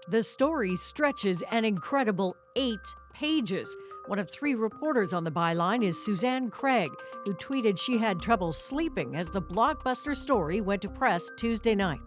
The story stretches an incredible 8 pages. One of 3 reporters on the byline is Susanne Craig, who tweeted she had trouble sleeping as the blockbuster story went to press Tuesday night.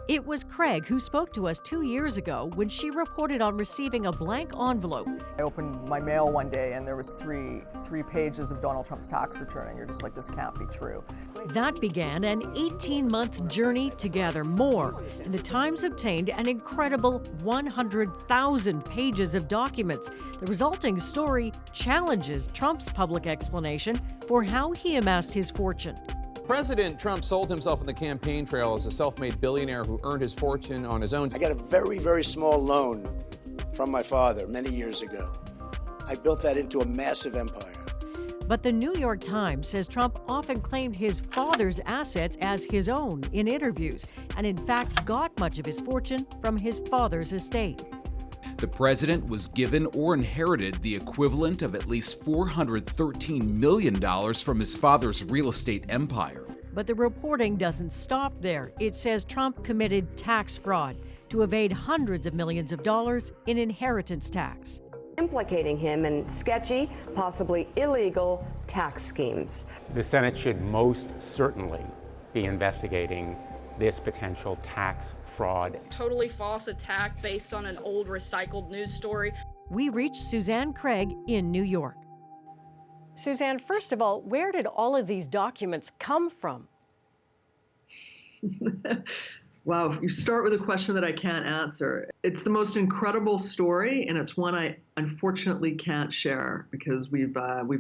It was Craig who spoke to us 2 years ago when she reported on receiving a blank envelope. I opened my mail one day and there was three pages of Donald Trump's tax return, and you're just like, this can't be true. That began an 18-month journey to gather more, and the Times obtained an incredible 100,000 pages of documents. The resulting story challenges Trump's public explanation for how he amassed his fortune. President Trump sold himself on the campaign trail as a self-made billionaire who earned his fortune on his own. I got a very, very small loan from my father many years ago. I built that into a massive empire. But the New York Times says Trump often claimed his father's assets as his own in interviews, and in fact got much of his fortune from his father's estate. The president was given or inherited the equivalent of at least $413 million from his father's real estate empire. But the reporting doesn't stop there. It says Trump committed tax fraud to evade hundreds of millions of dollars in inheritance tax, implicating him in sketchy, possibly illegal tax schemes. The Senate should most certainly be investigating this potential tax fraud. Totally false attack based on an old recycled news story. We reached Susanne Craig in New York. Susanne, first of all, where did all of these documents come from? Wow, you start with a question that I can't answer. It's the most incredible story, and it's one I unfortunately can't share because we've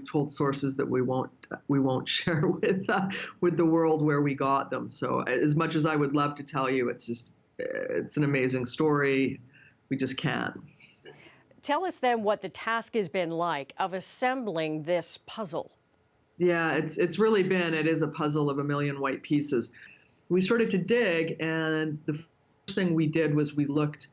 told sources that we won't share with the world where we got them. So as much as I would love to tell you, it's an amazing story. We just can't. Tell us then what the task has been like of assembling this puzzle. Yeah, it is a puzzle of a million white pieces. We started to dig, and the first thing we did was we looked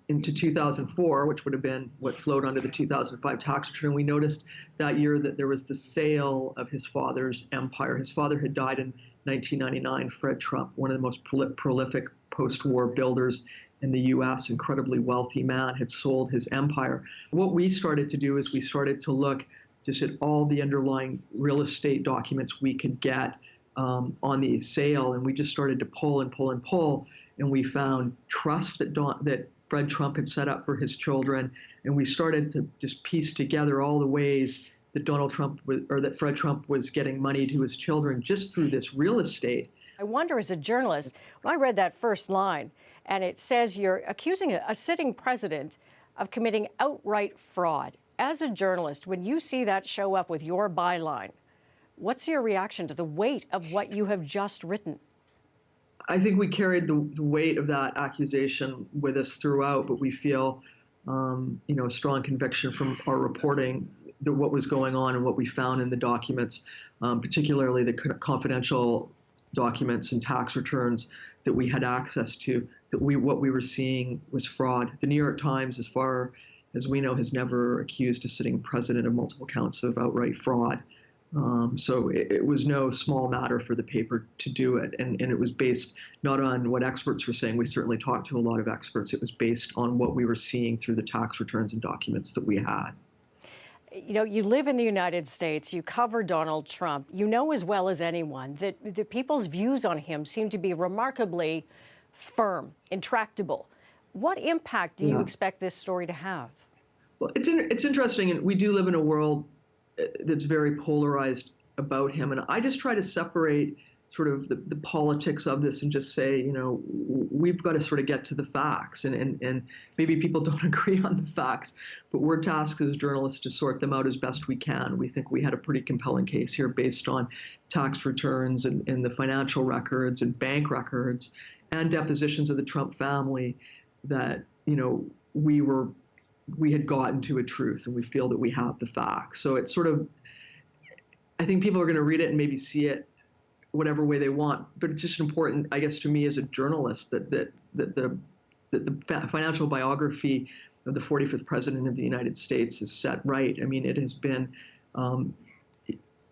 into 2004, which would have been what flowed onto the 2005 tax return. We noticed that year that there was the sale of his father's empire. His father had died in 1999, Fred Trump, one of the most prolific post-war builders in the U.S., incredibly wealthy man, had sold his empire. What we started to do is we started to look just at all the underlying real estate documents we could get on the sale, and we just started to pull, and we found trusts that Fred Trump had set up for his children, and we started to just piece together all the ways that that Fred Trump was getting money to his children just through this real estate. I wonder, as a journalist, when I read that first line, and it says you're accusing a sitting president of committing outright fraud. As a journalist, when you see that show up with your byline, what's your reaction to the weight of what you have just written? I think we carried the weight of that accusation with us throughout, but we feel, a strong conviction from our reporting that what was going on and what we found in the documents, particularly the confidential documents and tax returns that we had access to, what we were seeing was fraud. The New York Times, as far as we know, has never accused a sitting president of multiple counts of outright fraud. So it was no small matter for the paper to do it. And it was based not on what experts were saying. We certainly talked to a lot of experts. It was based on what we were seeing through the tax returns and documents that we had. You know, you live in the United States, you cover Donald Trump. You know as well as anyone that the people's views on him seem to be remarkably firm, intractable. What impact do you expect this story to have? Well, it's interesting, and we do live in a world that's very polarized about him. And I just try to separate sort of the politics of this and just say, we've got to sort of get to the facts. And maybe people don't agree on the facts, but we're tasked as journalists to sort them out as best we can. We think we had a pretty compelling case here based on tax returns and the financial records and bank records and depositions of the Trump family that, we had gotten to a truth, and we feel that we have the facts. So it's sort of, I think people are going to read it and maybe see it whatever way they want, but it's just important, I guess, to me as a journalist that the financial biography of the 45th president of the United States is set right. I mean, it has been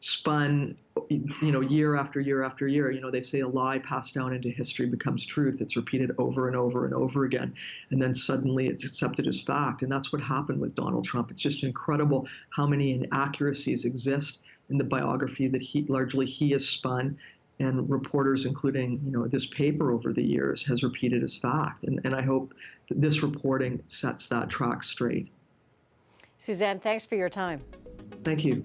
spun, year after year after year. They say a lie passed down into history becomes truth. It's repeated over and over and over again. And then suddenly it's accepted as fact. And that's what happened with Donald Trump. It's just incredible how many inaccuracies exist in the biography that he has spun, and reporters, including, this paper over the years, has repeated as fact. And I hope that this reporting sets that track straight. Susanne, thanks for your time. Thank you.